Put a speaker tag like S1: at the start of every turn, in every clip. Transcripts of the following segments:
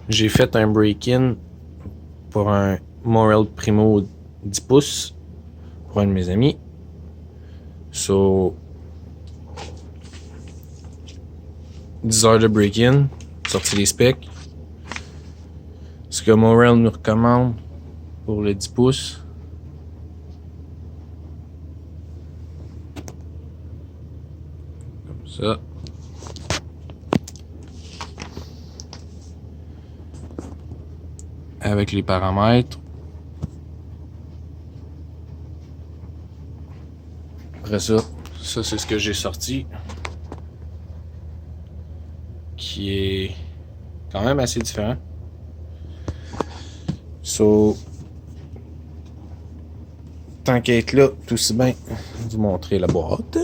S1: j'ai fait un break-in pour un Morel Primo 10 pouces pour un de mes amis. So, 10 heures de break-in, sorti les specs. Ce que Morel nous recommande pour le 10 pouces. Comme ça. Avec les paramètres. Après ça c'est ce que j'ai sorti. Qui est quand même assez différent. So, tant qu'à être là, tout aussi bien vous montrer la boîte.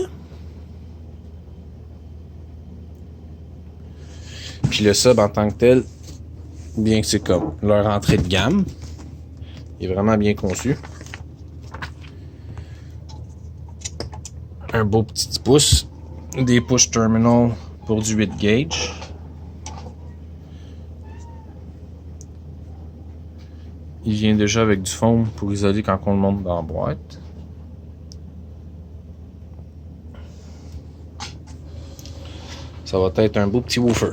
S1: Puis le sub en tant que tel, bien que c'est comme leur entrée de gamme, il est vraiment bien conçu. Un beau petit 10 pouces, des push terminals pour du 8 gauge. Il vient déjà avec du foam pour isoler quand on le monte dans la boîte. Ça va être un beau petit woofer.